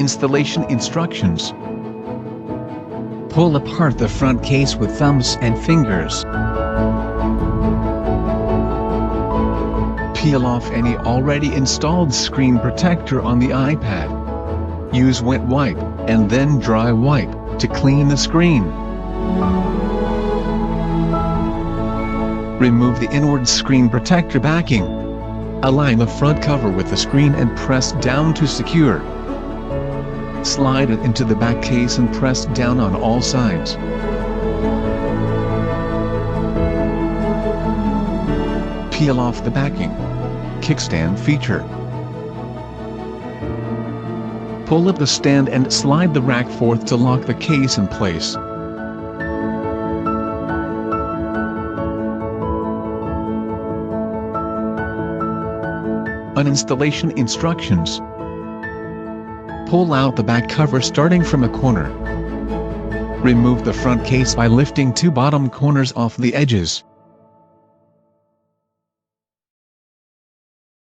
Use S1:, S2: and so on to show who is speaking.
S1: Installation instructions. Pull apart the front case with thumbs and fingers. Peel off any already installed screen protector on the iPad. Use wet wipe, and then dry wipe, to clean the screen. Remove the inward screen protector backing. Align the front cover with the screen and press down to secure. Slide it into the back case and press down on all sides. Peel off the backing. Kickstand feature. Pull up the stand and slide the rack forth to lock the case in place. Uninstallation instructions. Pull out the back cover starting from a corner. Remove the front case by lifting two bottom corners off the edges.